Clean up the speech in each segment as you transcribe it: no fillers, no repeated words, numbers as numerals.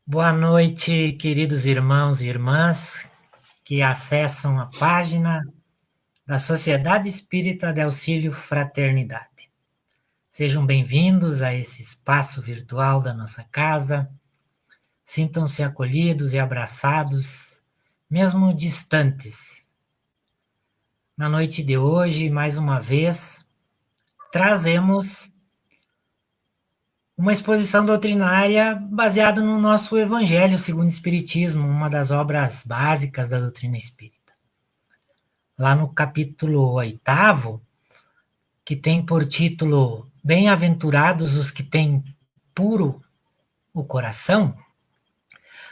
Boa noite, queridos irmãos e irmãs que acessam a página da Sociedade Espírita de Auxílio Fraternidade. Sejam bem-vindos a esse espaço virtual da nossa casa. Sintam-se acolhidos e abraçados, mesmo distantes. Na noite de hoje, mais uma vez, trazemos uma exposição doutrinária baseada no nosso Evangelho segundo o Espiritismo, uma das obras básicas da doutrina espírita. Lá no capítulo 8º, que tem por título Bem-aventurados os que têm puro o coração,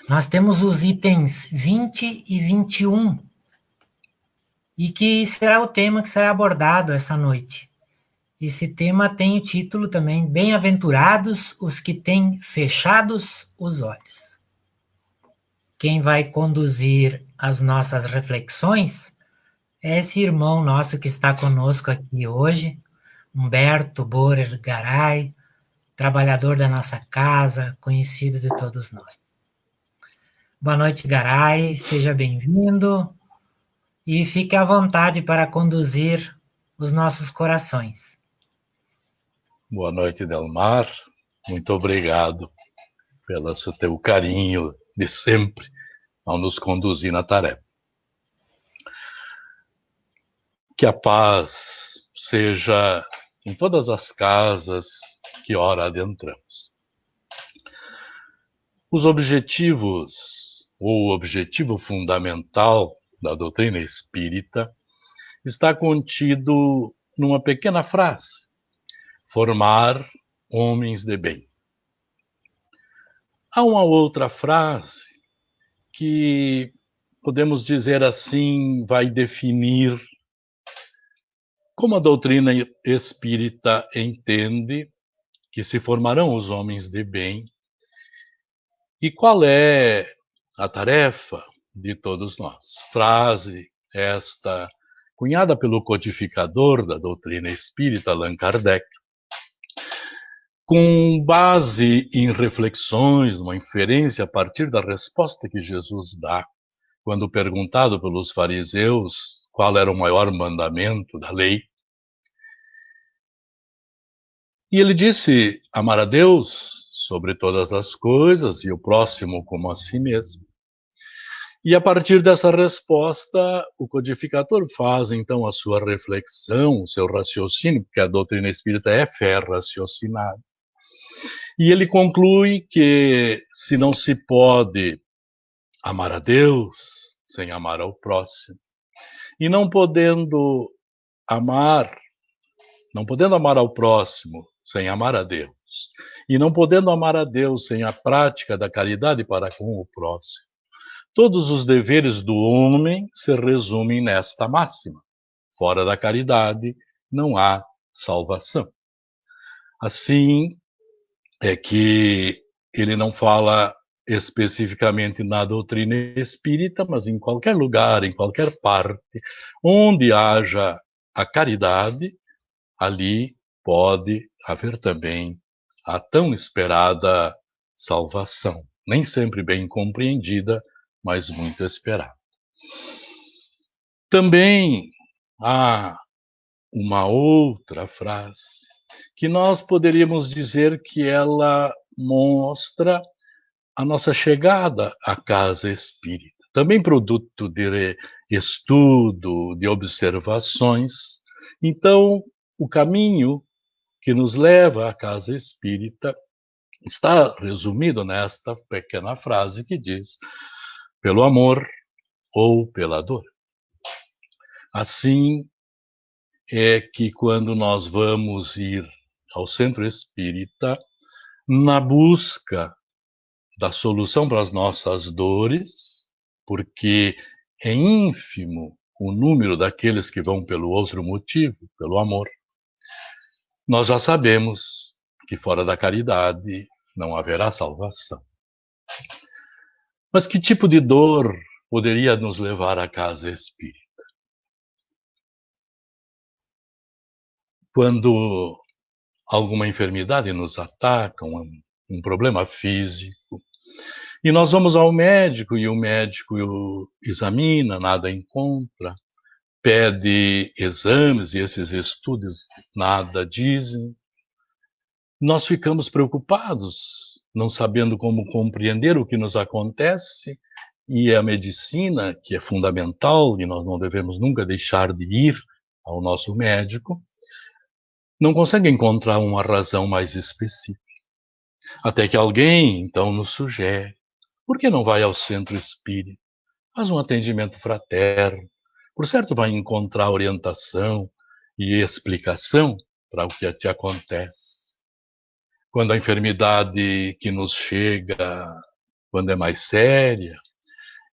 nós temos os itens 20 e 21, e que será o tema que será abordado essa noite. Esse tema tem o título também, Bem-aventurados os que têm fechados os olhos. Quem vai conduzir as nossas reflexões é esse irmão nosso que está conosco aqui hoje, Humberto Borer Garay, trabalhador da nossa casa, conhecido de todos nós. Boa noite, Garay, seja bem-vindo e fique à vontade para conduzir os nossos corações. Boa noite, Delmar. Muito obrigado pelo teu carinho de sempre ao nos conduzir na tarefa. Que a paz seja em todas as casas que ora adentramos. Os objetivos, ou o objetivo fundamental da doutrina espírita está contido numa pequena frase: formar homens de bem. Há uma outra frase que, podemos dizer assim, vai definir como a doutrina espírita entende que se formarão os homens de bem e qual é a tarefa de todos nós. Frase esta cunhada pelo codificador da doutrina espírita, Allan Kardec, com base em reflexões, uma inferência a partir da resposta que Jesus dá quando perguntado pelos fariseus qual era o maior mandamento da lei. E ele disse: amar a Deus sobre todas as coisas e o próximo como a si mesmo. E a partir dessa resposta, o codificador faz então a sua reflexão, o seu raciocínio, porque a doutrina espírita é fé raciocinada. E ele conclui que se não se pode amar a Deus sem amar ao próximo, e não podendo amar ao próximo sem amar a Deus, e não podendo amar a Deus sem a prática da caridade para com o próximo, todos os deveres do homem se resumem nesta máxima: fora da caridade não há salvação. Assim é que ele não fala especificamente na doutrina espírita, mas em qualquer lugar, em qualquer parte, onde haja a caridade, ali pode haver também a tão esperada salvação, nem sempre bem compreendida, mas muito esperada. Também há uma outra frase que nós poderíamos dizer que ela mostra a nossa chegada à casa espírita. Também produto de estudo, de observações. Então, o caminho que nos leva à casa espírita está resumido nesta pequena frase que diz: pelo amor ou pela dor. Assim é que quando nós vamos ir ao centro espírita, na busca da solução para as nossas dores, porque é ínfimo o número daqueles que vão pelo outro motivo, pelo amor, nós já sabemos que fora da caridade não haverá salvação. Mas que tipo de dor poderia nos levar à casa espírita? Quando alguma enfermidade nos ataca, um problema físico, E nós vamos ao médico e o médico examina, nada encontra, pede exames e esses estudos nada dizem. Nós ficamos preocupados, não sabendo como compreender o que nos acontece, e a medicina, que é fundamental, e nós não devemos nunca deixar de ir ao nosso médico, não consegue encontrar uma razão mais específica. Até que alguém, então, nos sugere, por que não vai ao centro espírita? Faz um atendimento fraterno. Por certo, vai encontrar orientação e explicação para o que te acontece. Quando a enfermidade que nos chega, quando é mais séria,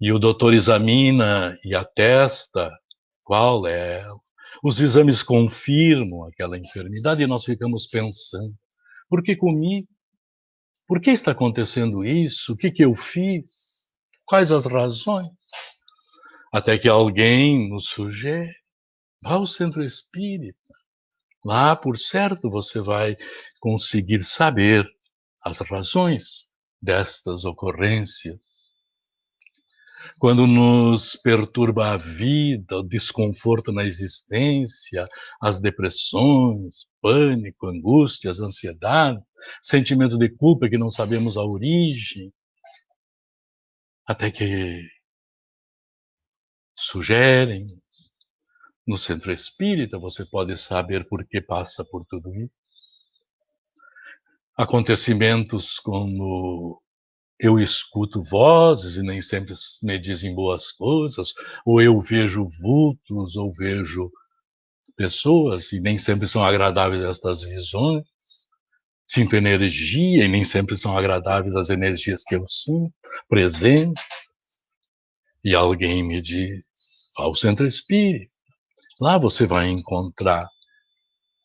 e o doutor examina e atesta qual é, os exames confirmam aquela enfermidade e nós ficamos pensando, por que comigo? Por que está acontecendo isso? O que eu fiz? Quais as razões? Até que alguém nos sugere, vá ao centro espírita. Lá, por certo, você vai conseguir saber as razões destas ocorrências. Quando nos perturba a vida, o desconforto na existência, as depressões, pânico, angústias, ansiedade, sentimento de culpa que não sabemos a origem, até que sugerem no centro espírita, você pode saber por que passa por tudo isso. Acontecimentos como eu escuto vozes e nem sempre me dizem boas coisas, ou eu vejo vultos, ou vejo pessoas e nem sempre são agradáveis estas visões. Sinto energia e nem sempre são agradáveis as energias que eu sinto, presentes. E alguém me diz, vá ao centro espírita. Lá você vai encontrar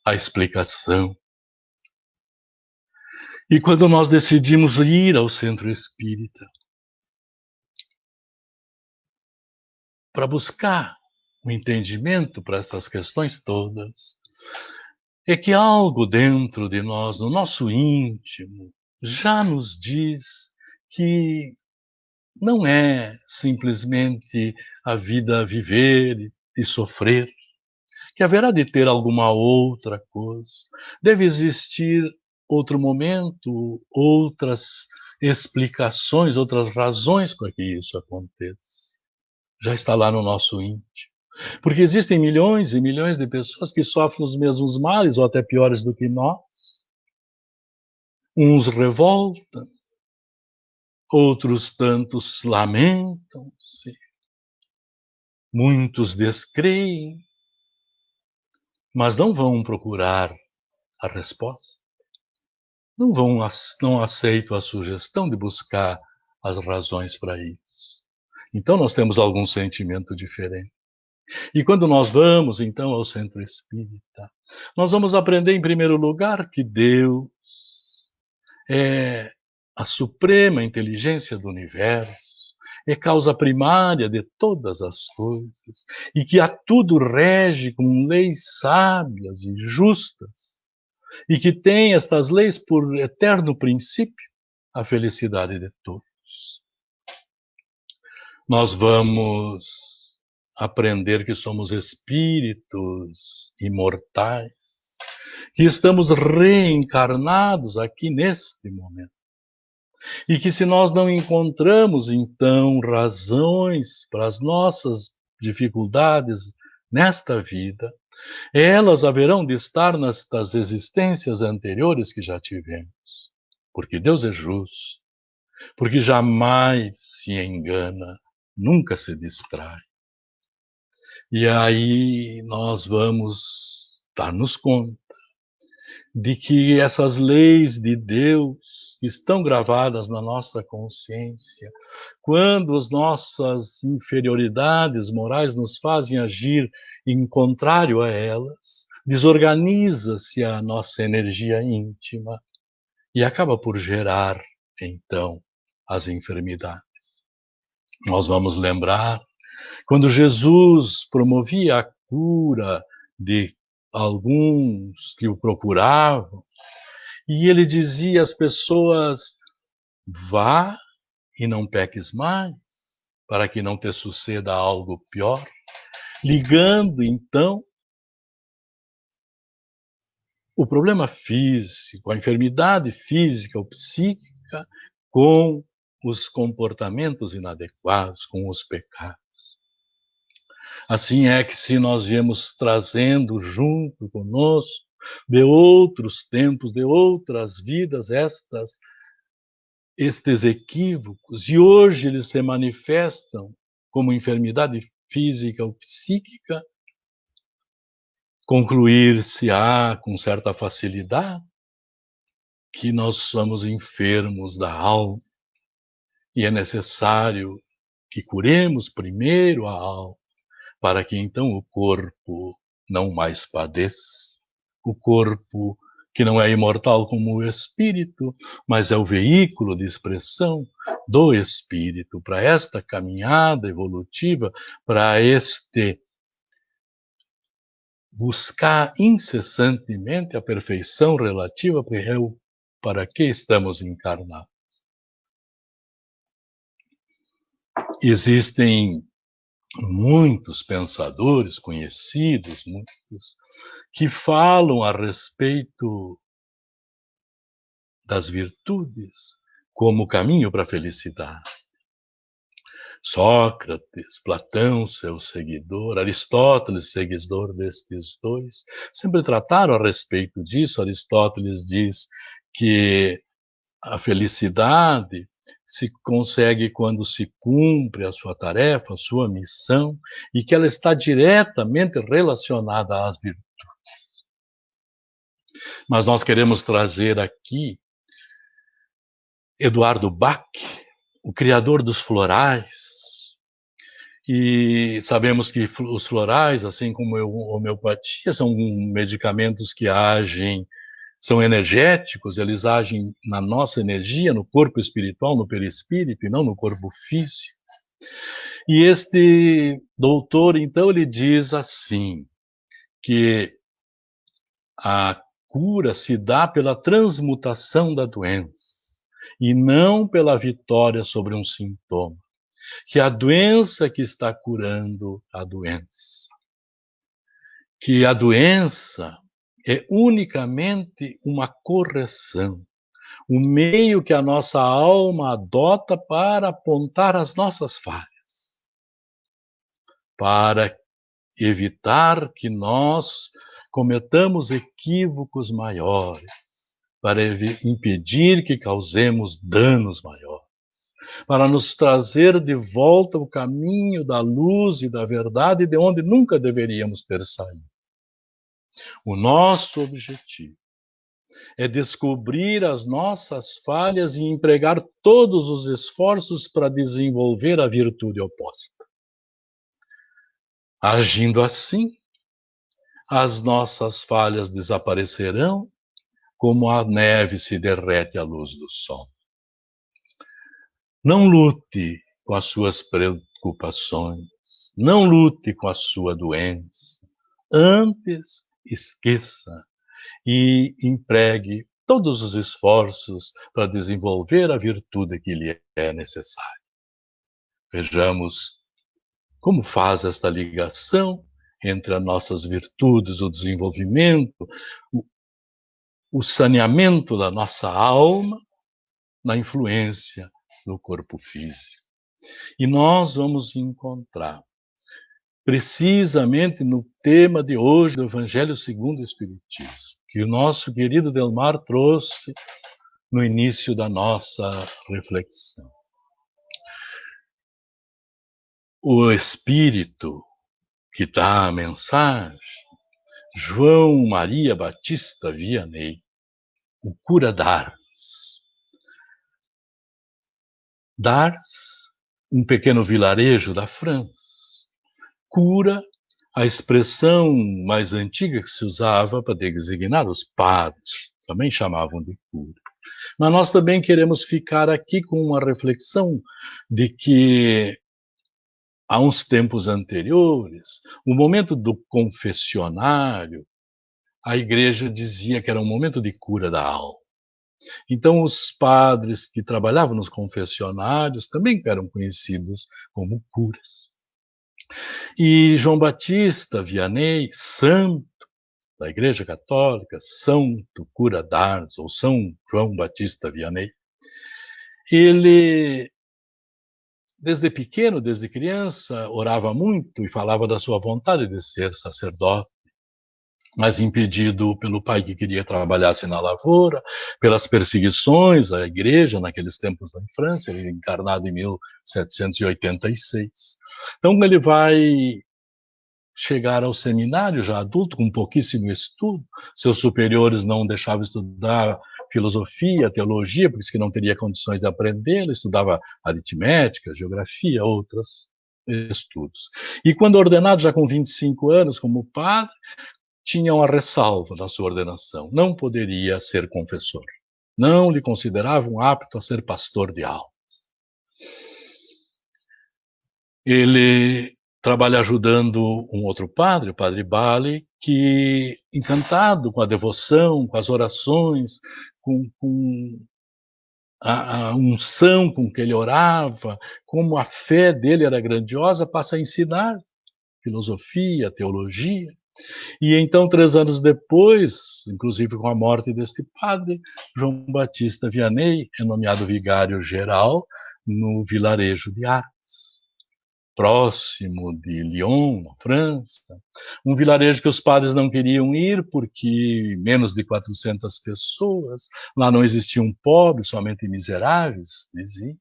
a explicação. E quando nós decidimos ir ao centro espírita para buscar o entendimento para essas questões todas, é que algo dentro de nós, no nosso íntimo, já nos diz que não é simplesmente a vida a viver e sofrer, que haverá de ter alguma outra coisa. Deve existir outro momento, outras explicações, outras razões para que isso aconteça. Já está lá no nosso íntimo. Porque existem milhões e milhões de pessoas que sofrem os mesmos males, ou até piores do que nós. Uns revoltam, outros tantos lamentam-se, muitos descreem, mas não vão procurar a resposta. Não aceitam a sugestão de buscar as razões para isso. Então nós temos algum sentimento diferente. E quando nós vamos, então, ao centro espírita, nós vamos aprender, em primeiro lugar, que Deus é a suprema inteligência do universo, é causa primária de todas as coisas, e que a tudo rege com leis sábias e justas, e que tem estas leis por eterno princípio a felicidade de todos. Nós vamos aprender que somos espíritos imortais, que estamos reencarnados aqui neste momento. E que se nós não encontramos, então, razões para as nossas dificuldades nesta vida, elas haverão de estar nestas existências anteriores que já tivemos. Porque Deus é justo, porque jamais se engana, nunca se distrai. E aí nós vamos dar-nos conta de que essas leis de Deus que estão gravadas na nossa consciência, quando as nossas inferioridades morais nos fazem agir em contrário a elas, desorganiza-se a nossa energia íntima e acaba por gerar, então, as enfermidades. Nós vamos lembrar quando Jesus promovia a cura de alguns que o procuravam, e ele dizia às pessoas, vá e não peques mais, para que não te suceda algo pior, ligando então o problema físico, a enfermidade física ou psíquica com os comportamentos inadequados, com os pecados. Assim é que se nós viemos trazendo junto conosco de outros tempos, de outras vidas, estes equívocos, e hoje eles se manifestam como enfermidade física ou psíquica, concluir-se-á com certa facilidade que nós somos enfermos da alma e é necessário que curemos primeiro a alma, para que então o corpo não mais padeça. O corpo que não é imortal como o espírito, mas é o veículo de expressão do espírito para esta caminhada evolutiva, para este buscar incessantemente a perfeição relativa para que estamos encarnados. Existem muitos pensadores conhecidos, muitos, que falam a respeito das virtudes como caminho para a felicidade. Sócrates, Platão, seu seguidor, Aristóteles, seguidor destes dois, sempre trataram a respeito disso. Aristóteles diz que a felicidade se consegue quando se cumpre a sua tarefa, a sua missão, e que ela está diretamente relacionada às virtudes. Mas nós queremos trazer aqui Eduardo Bach, o criador dos florais, e sabemos que os florais, assim como a homeopatia, são medicamentos que agem, são energéticos, eles agem na nossa energia, no corpo espiritual, no perispírito, e não no corpo físico. E este doutor, então, ele diz assim, que a cura se dá pela transmutação da doença, e não pela vitória sobre um sintoma. Que a doença que está curando a doença. Que a doença é unicamente uma correção, o meio que a nossa alma adota para apontar as nossas falhas, para evitar que nós cometamos equívocos maiores, para impedir que causemos danos maiores, para nos trazer de volta o caminho da luz e da verdade de onde nunca deveríamos ter saído. O nosso objetivo é descobrir as nossas falhas e empregar todos os esforços para desenvolver a virtude oposta. Agindo assim, as nossas falhas desaparecerão como a neve se derrete à luz do sol. Não lute com as suas preocupações, não lute com a sua doença. Antes, esqueça e empregue todos os esforços para desenvolver a virtude que lhe é necessária. Vejamos como faz esta ligação entre as nossas virtudes, o desenvolvimento, o saneamento da nossa alma na influência no corpo físico. E nós vamos encontrar, precisamente no tema de hoje do Evangelho segundo o Espiritismo, que o nosso querido Delmar trouxe no início da nossa reflexão. O Espírito que dá a mensagem, João Maria Batista Vianney, o cura d'Ars. D'Ars, um pequeno vilarejo da França. Cura, a expressão mais antiga que se usava para designar os padres, também chamavam de cura. Mas nós também queremos ficar aqui com uma reflexão de que há uns tempos anteriores, o momento do confessionário, a igreja dizia que era um momento de cura da alma. Então, os padres que trabalhavam nos confessionários também eram conhecidos como curas. E João Batista Vianney, santo da Igreja Católica, Santo Cura d'Ars, ou São João Batista Vianney, ele, desde pequeno, desde criança, orava muito e falava da sua vontade de ser sacerdote, mas impedido pelo pai que queria trabalhasse na lavoura, pelas perseguições à igreja naqueles tempos na França, ele encarnado em 1786. Então ele vai chegar ao seminário já adulto, com pouquíssimo estudo, seus superiores não deixavam estudar filosofia, teologia, porque não teria condições de aprender, ele estudava aritmética, geografia, outros estudos. E quando ordenado, já com 25 anos como padre, tinha uma ressalva na sua ordenação, não poderia ser confessor, não lhe consideravam apto a ser pastor de almas. Ele trabalha ajudando um outro padre, o padre Bali, que, encantado com a devoção, com as orações, com a unção com que ele orava, como a fé dele era grandiosa, passa a ensinar filosofia, teologia. E então, 3 anos depois, inclusive com a morte deste padre, João Batista Vianney é nomeado vigário geral no vilarejo de Arles, próximo de Lyon, na França, um vilarejo que os padres não queriam ir porque menos de 400 pessoas, lá não existiam pobres, somente miseráveis, diziam.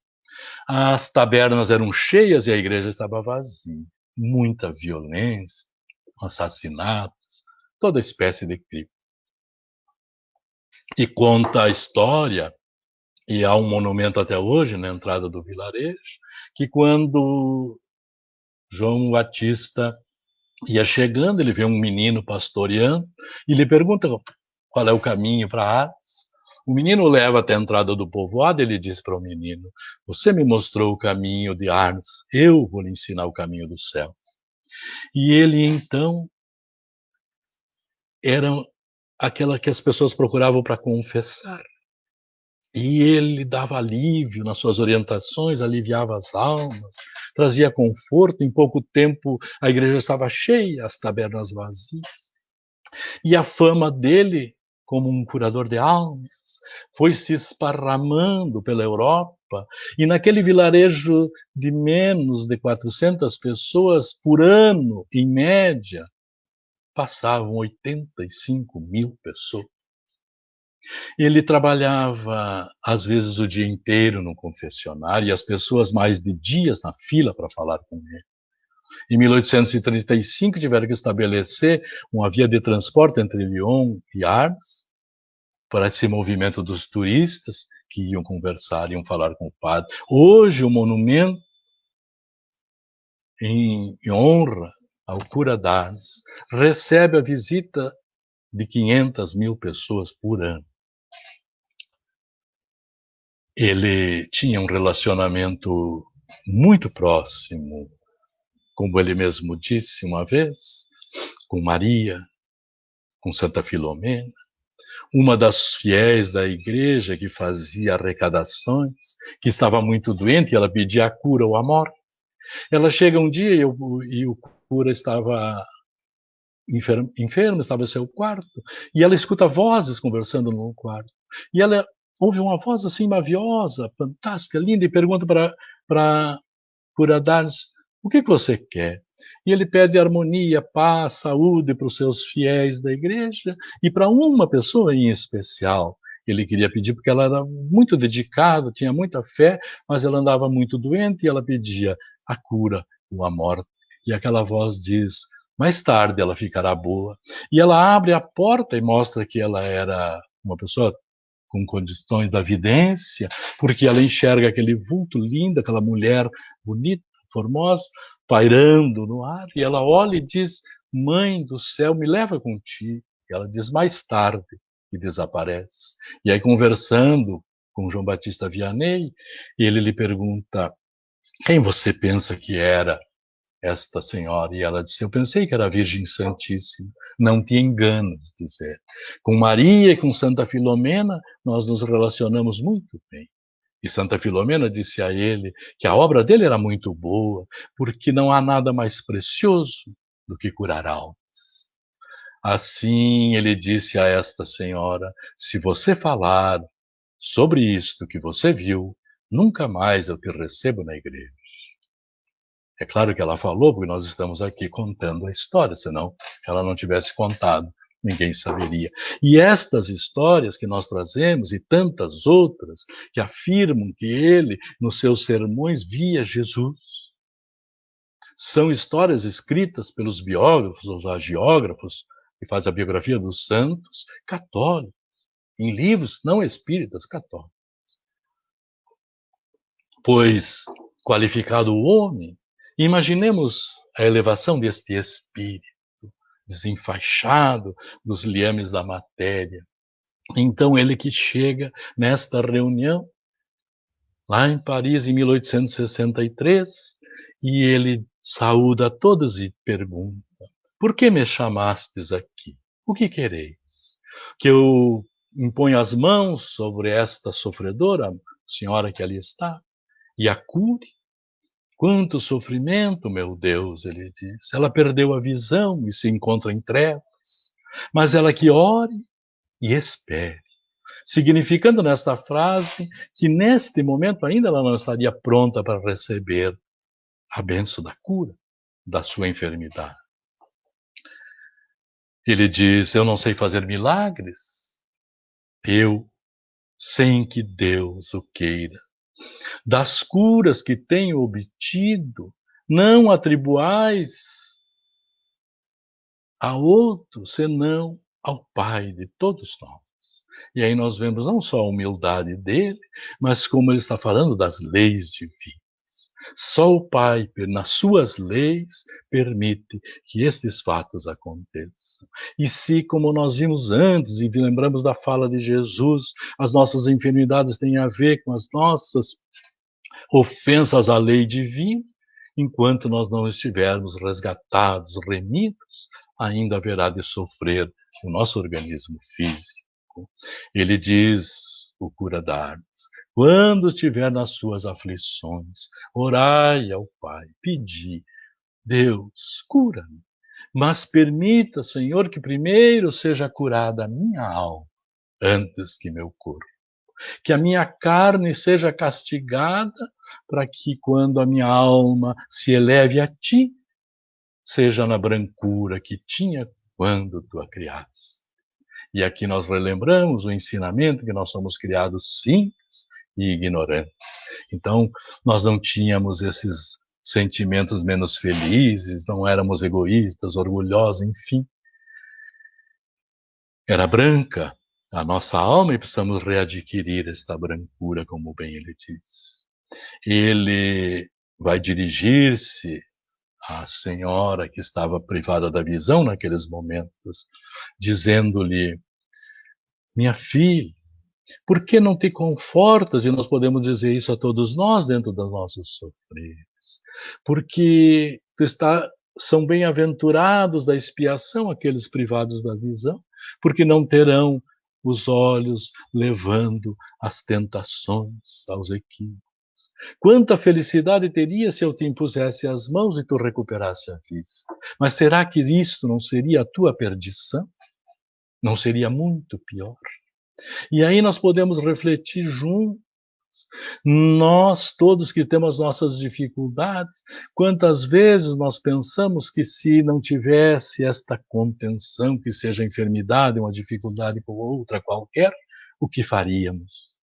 As tabernas eram cheias e a igreja estava vazia, muita violência, assassinatos, toda espécie de crime. E conta a história, e há um monumento até hoje na entrada do vilarejo, que quando João Batista ia chegando, ele vê um menino pastoreando e lhe pergunta qual é o caminho para Arles. O menino leva até a entrada do povoado e ele diz para o menino: você me mostrou o caminho de Arles, eu vou lhe ensinar o caminho do céu. E ele então era aquela que as pessoas procuravam para confessar. E ele dava alívio nas suas orientações, aliviava as almas, trazia conforto. Em pouco tempo a igreja estava cheia, as tabernas vazias. E a fama dele, como um curador de almas, foi se esparramando pela Europa. E naquele vilarejo de menos de 400 pessoas por ano, em média, passavam 85 mil pessoas. Ele trabalhava, às vezes, o dia inteiro no confessionário e as pessoas mais de dias na fila para falar com ele. Em 1835, tiveram que estabelecer uma via de transporte entre Lyon e Arles para esse movimento dos turistas que iam conversar, iam falar com o padre. Hoje, o monumento em honra ao cura d'Arles recebe a visita de 500 mil pessoas por ano. Ele tinha um relacionamento muito próximo, como ele mesmo disse uma vez, com Maria, com Santa Filomena, uma das fiéis da igreja que fazia arrecadações, que estava muito doente e ela pedia a cura ou a morte. Ela chega um dia e o cura estava enfermo, estava em seu quarto, e ela escuta vozes conversando no quarto. E ela ouve uma voz assim maviosa, fantástica, linda, e pergunta para cura d'Arles: o que você quer? E ele pede harmonia, paz, saúde para os seus fiéis da igreja e para uma pessoa em especial. Ele queria pedir porque ela era muito dedicada, tinha muita fé, mas ela andava muito doente e ela pedia a cura ou a morte. E aquela voz diz: mais tarde ela ficará boa. E ela abre a porta e mostra que ela era uma pessoa com condições da vidência, porque ela enxerga aquele vulto lindo, aquela mulher bonita, formosa, pairando no ar, e ela olha e diz: mãe do céu, me leva contigo. E ela diz: mais tarde, e desaparece. E aí, conversando com João Batista Vianney, ele lhe pergunta: quem você pensa que era esta senhora, e ela disse: eu pensei que era a Virgem Santíssima. Não te enganas, dizer. Com Maria e com Santa Filomena, nós nos relacionamos muito bem. E Santa Filomena disse a ele que a obra dele era muito boa, porque não há nada mais precioso do que curar almas. Assim ele disse a esta senhora: se você falar sobre isto que você viu, nunca mais eu te recebo na igreja. É claro que ela falou, porque nós estamos aqui contando a história, senão ela não tivesse contado, ninguém saberia. E estas histórias que nós trazemos, e tantas outras, que afirmam que ele, nos seus sermões, via Jesus, são histórias escritas pelos biógrafos ou agiógrafos, que fazem a biografia dos santos, católicos, em livros não espíritas, católicos. Pois, qualificado o homem, imaginemos a elevação deste espírito, desenfaixado dos liames da matéria. Então, ele que chega nesta reunião, lá em Paris, em 1863, e ele saúda a todos e pergunta: por que me chamastes aqui? O que quereis? Que eu imponha as mãos sobre esta sofredora, senhora que ali está, e a cure? Quanto sofrimento, meu Deus, ele diz. Ela perdeu a visão e se encontra em trevas, mas ela que ore e espere. Significando nesta frase que neste momento ainda ela não estaria pronta para receber a bênção da cura da sua enfermidade. Ele diz: eu não sei fazer milagres, eu, sem que Deus o queira. Das curas que tenho obtido, não atribuais a outro senão ao Pai de todos nós. E aí nós vemos não só a humildade dele, mas como ele está falando das leis divinas. Só o Pai, nas suas leis, permite que estes fatos aconteçam. E se, como nós vimos antes, e lembramos da fala de Jesus, as nossas enfermidades têm a ver com as nossas ofensas à lei divina, enquanto nós não estivermos resgatados, remidos, ainda haverá de sofrer o nosso organismo físico. Ele diz, o cura d'armas: quando estiver nas suas aflições, orai ao Pai, pedi: Deus, cura-me, mas permita, Senhor, que primeiro seja curada a minha alma, antes que meu corpo. Que a minha carne seja castigada, para que quando a minha alma se eleve a ti, seja na brancura que tinha quando tu a criaste. E aqui nós relembramos o ensinamento que nós somos criados simples e ignorantes. Então, nós não tínhamos esses sentimentos menos felizes, não éramos egoístas, orgulhosos, enfim. Era branca a nossa alma e precisamos readquirir esta brancura, como bem ele diz. Ele vai dirigir-se à senhora que estava privada da visão naqueles momentos, dizendo-lhe: minha filha, por que não te confortas? E nós podemos dizer isso a todos nós dentro dos nossos sofreres. Porque são bem-aventurados da expiação aqueles privados da visão, porque não terão os olhos levando às tentações, aos equívocos. Quanta felicidade teria se eu te impusesse as mãos e tu recuperasse a vista. Mas será que isto não seria a tua perdição? Não seria muito pior? E aí nós podemos refletir juntos. Nós, todos que temos nossas dificuldades, quantas vezes nós pensamos que se não tivesse esta contenção, que seja enfermidade, uma dificuldade ou outra qualquer, o que faríamos?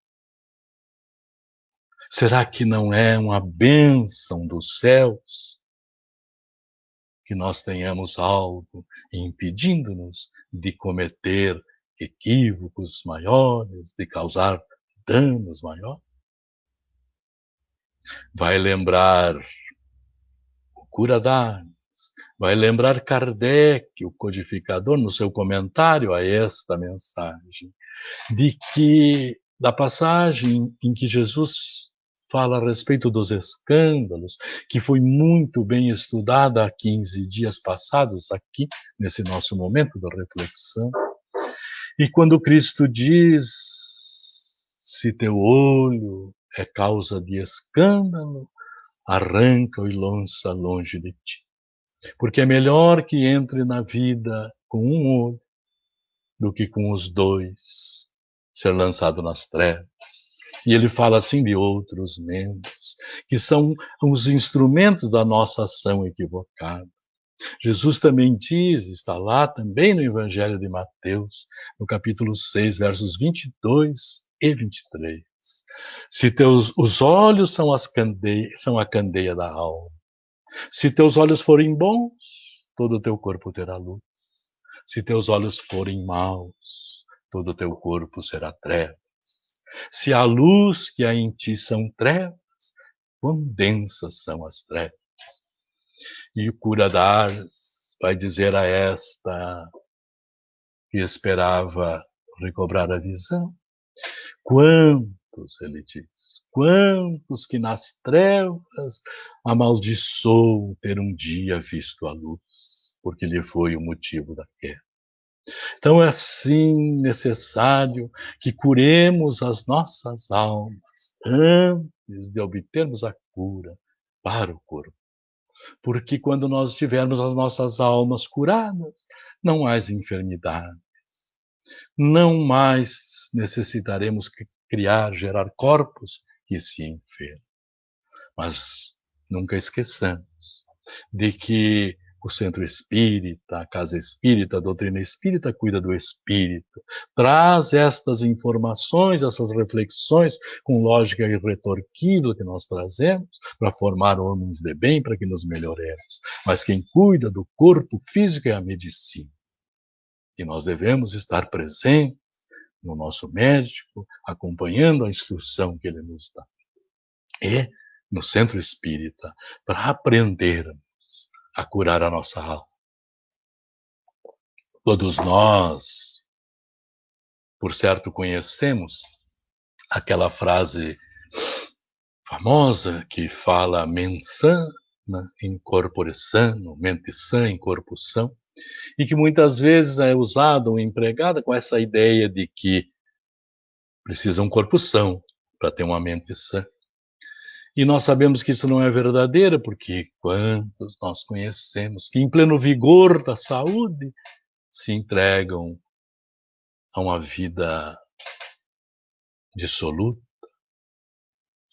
Será que não é uma bênção dos céus que nós tenhamos algo impedindo-nos de cometer equívocos maiores, de causar danos maiores? Vai lembrar o cura d'armas, vai lembrar Kardec, o codificador, no seu comentário a esta mensagem, da passagem em que Jesus fala a respeito dos escândalos, que foi muito bem estudada há 15 dias passados aqui, nesse nosso momento de reflexão. E quando Cristo diz, se teu olho é causa de escândalo, arranca-o e lança longe de ti. Porque é melhor que entre na vida com um olho do que com os dois ser lançado nas trevas. E ele fala assim de outros membros, que são os instrumentos da nossa ação equivocada. Jesus também diz, está lá também no Evangelho de Mateus, no capítulo 6, versos 22 e 23. Se os olhos são a candeia da alma. Se teus olhos forem bons, todo o teu corpo terá luz. Se teus olhos forem maus, todo o teu corpo será trevas. Se a luz que há em ti são trevas, quão densas são as trevas. E o cura da Ars vai dizer a esta que esperava recobrar a visão, quantos, ele diz, quantos que nas trevas amaldiçoam ter um dia visto a luz, porque lhe foi o motivo da queda. Então é assim necessário que curemos as nossas almas antes de obtermos a cura para o corpo. Porque quando nós tivermos as nossas almas curadas, não mais enfermidades, não mais necessitaremos criar, gerar corpos que se enfermam. Mas nunca esqueçamos de que o centro espírita, a casa espírita, a doutrina espírita cuida do espírito, traz estas informações, essas reflexões com lógica irretorquível que nós trazemos para formar homens de bem, para que nos melhoremos. Mas quem cuida do corpo físico é a medicina. E nós devemos estar presentes no nosso médico, acompanhando a instrução que ele nos dá. E no centro espírita, para aprendermos a curar a nossa alma. Todos nós, por certo, conhecemos aquela frase famosa que fala mens sana in corpore sano, mente sã em corpo são, e que muitas vezes é usada ou empregada com essa ideia de que precisa um corpo são para ter uma mente sã. E nós sabemos que isso não é verdadeiro, porque quantos nós conhecemos que em pleno vigor da saúde se entregam a uma vida dissoluta,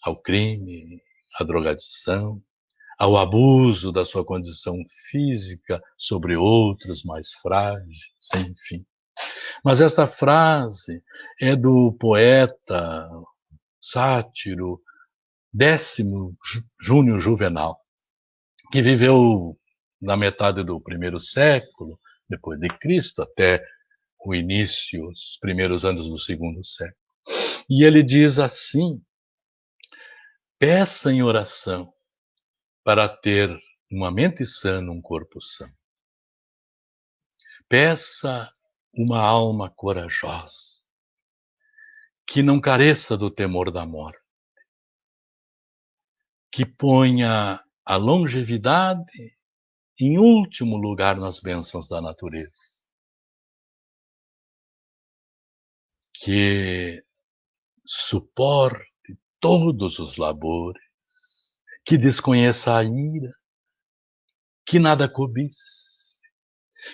ao crime, à drogadição, ao abuso da sua condição física sobre outros mais frágeis, enfim. Mas esta frase é do poeta, sátiro, Décimo Júnior Juvenal, que viveu na metade do primeiro século, depois de Cristo, até o início, os primeiros anos do segundo século. E ele diz assim: peça em oração para ter uma mente sã num corpo sã. Peça uma alma corajosa, que não careça do temor da morte, que ponha a longevidade em último lugar nas bênçãos da natureza, que suporte todos os labores, que desconheça a ira, que nada cobice,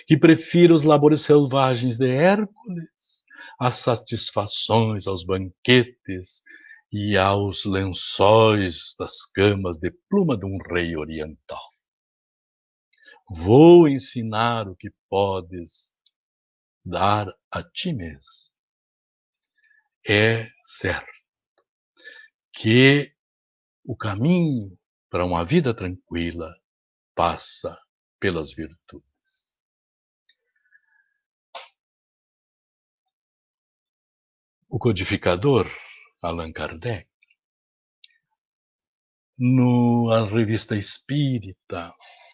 que prefira os labores selvagens de Hércules às satisfações, aos banquetes e aos lençóis das camas de pluma de um rei oriental. Vou ensinar o que podes dar a ti mesmo. É certo que o caminho para uma vida tranquila passa pelas virtudes. O codificador Allan Kardec, na Revista Espírita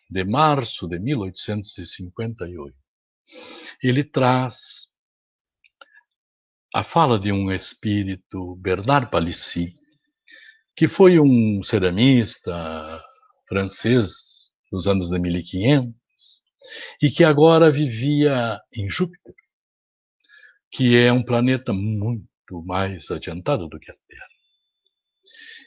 de março de 1858, ele traz a fala de um espírito, Bernard Palissy, que foi um ceramista francês dos anos de 1500 e que agora vivia em Júpiter, que é um planeta muito mais adiantado do que a Terra.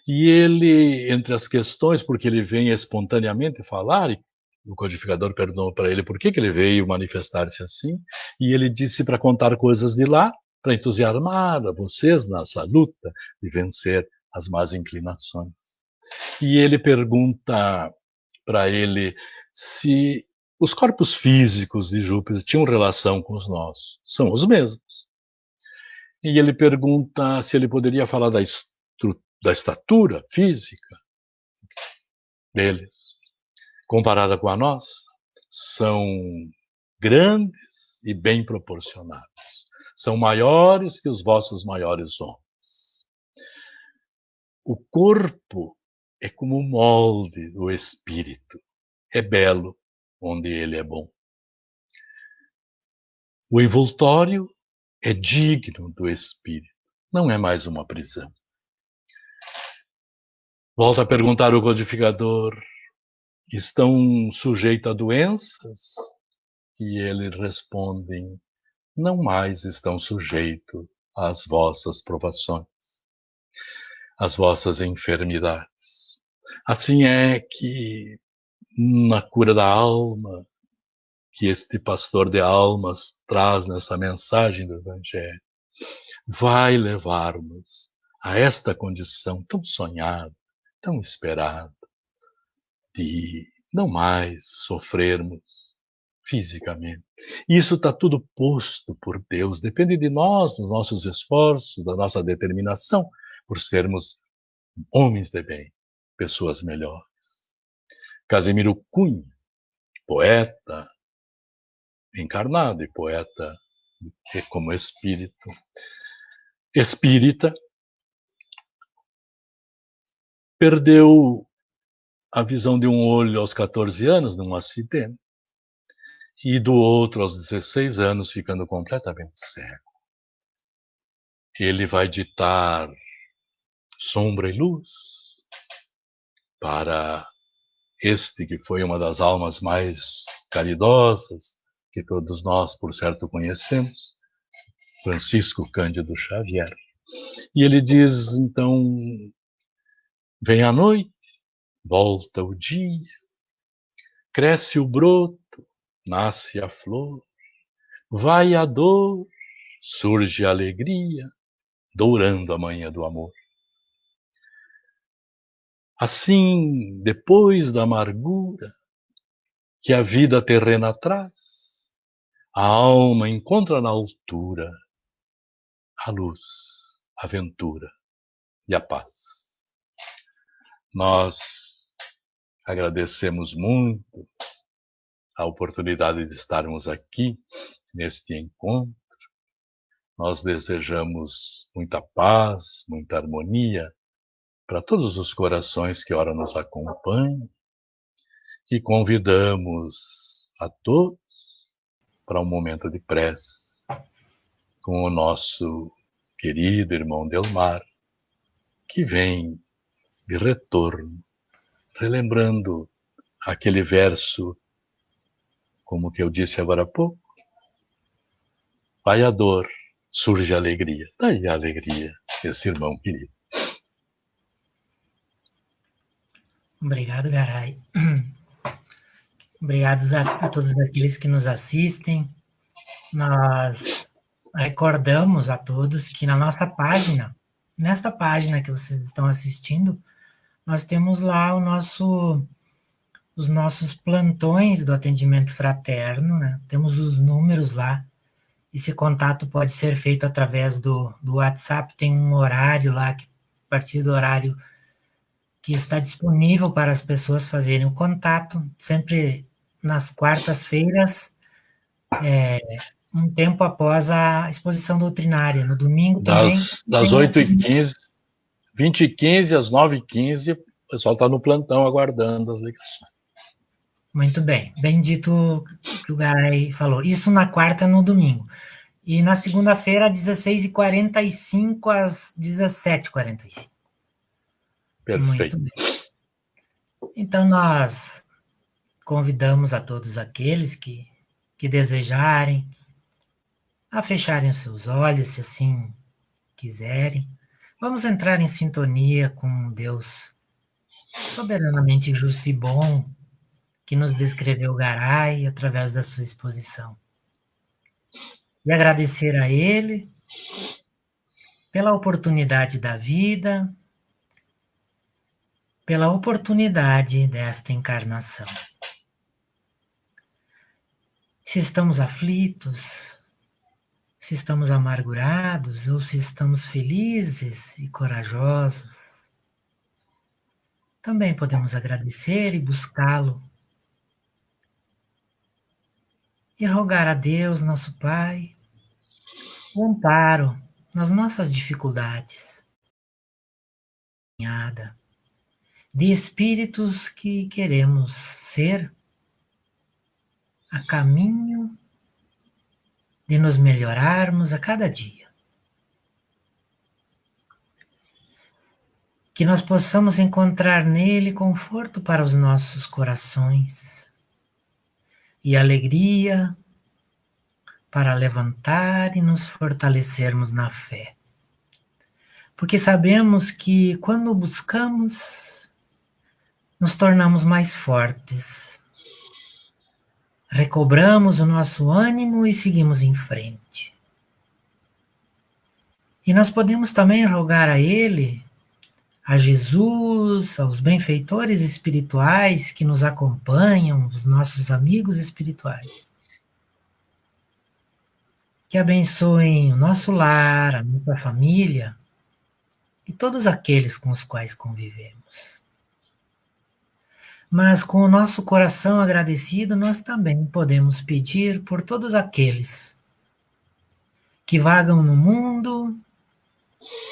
E ele, entre as questões, porque ele vem espontaneamente falar, e o codificador perguntou para ele por que ele veio manifestar-se assim, e ele disse para contar coisas de lá, para entusiasmar a vocês nessa luta de vencer as más inclinações. E ele pergunta para ele se os corpos físicos de Júpiter tinham relação com os nossos. São os mesmos. E ele pergunta se ele poderia falar da estatura física deles, comparada com a nossa. São grandes e bem proporcionados. São maiores que os vossos maiores homens. O corpo é como o molde do espírito. É belo onde ele é bom. O envoltório é digno do espírito. Não é mais uma prisão. Volta a perguntar o codificador: estão sujeitos a doenças? E eles respondem: não mais estão sujeitos às vossas provações, às vossas enfermidades. Assim é que na cura da alma, que este pastor de almas traz nessa mensagem do Evangelho, vai levar-nos a esta condição tão sonhada, tão esperada, de não mais sofrermos fisicamente. Isso está tudo posto por Deus, depende de nós, dos nossos esforços, da nossa determinação, por sermos homens de bem, pessoas melhores. Casimiro Cunha, poeta encarnado e poeta como espírita, perdeu a visão de um olho aos 14 anos num acidente e do outro aos 16 anos ficando completamente cego. Ele vai ditar sombra e luz para este que foi uma das almas mais caridosas que todos nós, por certo, conhecemos, Francisco Cândido Xavier. E ele diz, então, vem a noite, volta o dia, cresce o broto, nasce a flor, vai a dor, surge a alegria, dourando a manhã do amor. Assim, depois da amargura que a vida terrena traz, a alma encontra na altura a luz, a ventura e a paz. Nós agradecemos muito a oportunidade de estarmos aqui neste encontro. Nós desejamos muita paz, muita harmonia para todos os corações que ora nos acompanham e convidamos a todos para um momento de prece com o nosso querido irmão Delmar, que vem de retorno, relembrando aquele verso, como que eu disse agora há pouco, vai a dor, surge a alegria. Daí a alegria, esse irmão querido. Obrigado, Garay. Obrigados a todos aqueles que nos assistem. Nós recordamos a todos que na nossa página, nesta página que vocês estão assistindo, nós temos lá os nossos plantões do atendimento fraterno, né? Temos os números lá. Esse contato pode ser feito através do WhatsApp, tem um horário lá, que, a partir do horário que está disponível para as pessoas fazerem o contato, sempre nas quartas-feiras, um tempo após a exposição doutrinária. No domingo também. Das 8h15, 20h15 às 9h15, o pessoal está no plantão aguardando as ligações. Muito bem, bem dito que o Garay falou. Isso na quarta e no domingo. E na segunda-feira, 16h45 às 17h45. Muito Perfeito. bem. Então, nós convidamos a todos aqueles que desejarem a fecharem os seus olhos, se assim quiserem. Vamos entrar em sintonia com Deus soberanamente justo e bom, que nos descreveu Garay através da sua exposição. E agradecer a Ele pela oportunidade da vida, pela oportunidade desta encarnação. Se estamos aflitos, se estamos amargurados ou se estamos felizes e corajosos, também podemos agradecer e buscá-lo e rogar a Deus, nosso Pai, o amparo nas nossas dificuldades, de espíritos que queremos ser a caminho de nos melhorarmos a cada dia. Que nós possamos encontrar nele conforto para os nossos corações e alegria para levantar e nos fortalecermos na fé. Porque sabemos que quando o buscamos, nos tornamos mais fortes, recobramos o nosso ânimo e seguimos em frente. E nós podemos também rogar a Ele, a Jesus, aos benfeitores espirituais que nos acompanham, os nossos amigos espirituais, que abençoem o nosso lar, a nossa família e todos aqueles com os quais convivemos. Mas com o nosso coração agradecido, nós também podemos pedir por todos aqueles que vagam no mundo,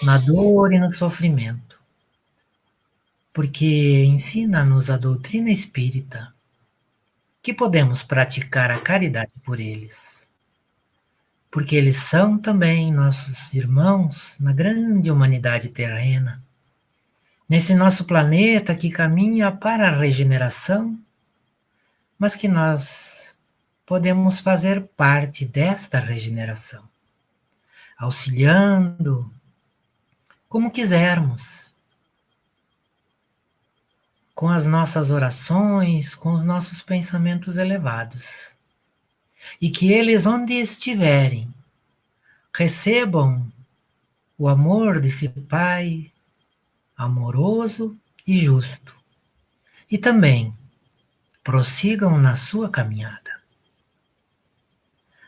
na dor e no sofrimento, porque ensina-nos a doutrina espírita que podemos praticar a caridade por eles, porque eles são também nossos irmãos na grande humanidade terrena, nesse nosso planeta que caminha para a regeneração, mas que nós podemos fazer parte desta regeneração, auxiliando como quisermos, com as nossas orações, com os nossos pensamentos elevados. E que eles, onde estiverem, recebam o amor desse Pai amoroso e justo. E também prossigam na sua caminhada.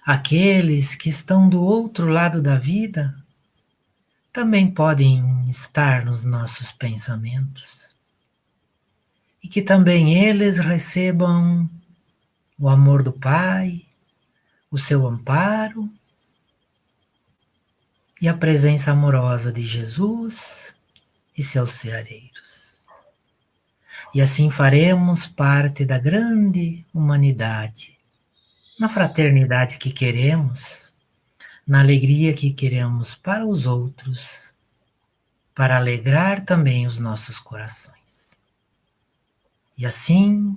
Aqueles que estão do outro lado da vida também podem estar nos nossos pensamentos. E que também eles recebam o amor do Pai, o seu amparo e a presença amorosa de Jesus e seus ceareiros. E assim faremos parte da grande humanidade, na fraternidade que queremos, na alegria que queremos para os outros, para alegrar também os nossos corações. E assim,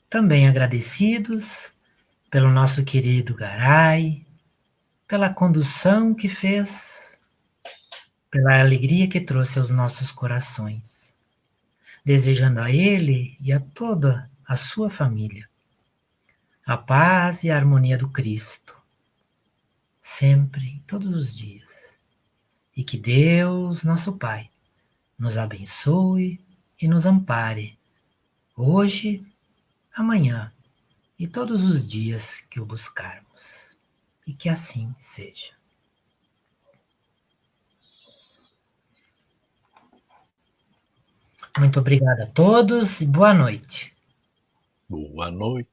também agradecidos pelo nosso querido Garay, pela condução que fez, pela alegria que trouxe aos nossos corações, desejando a ele e a toda a sua família a paz e a harmonia do Cristo, sempre, todos os dias. E que Deus, nosso Pai, nos abençoe e nos ampare, hoje, amanhã e todos os dias que o buscarmos. E que assim seja. Muito obrigado a todos e boa noite. Boa noite.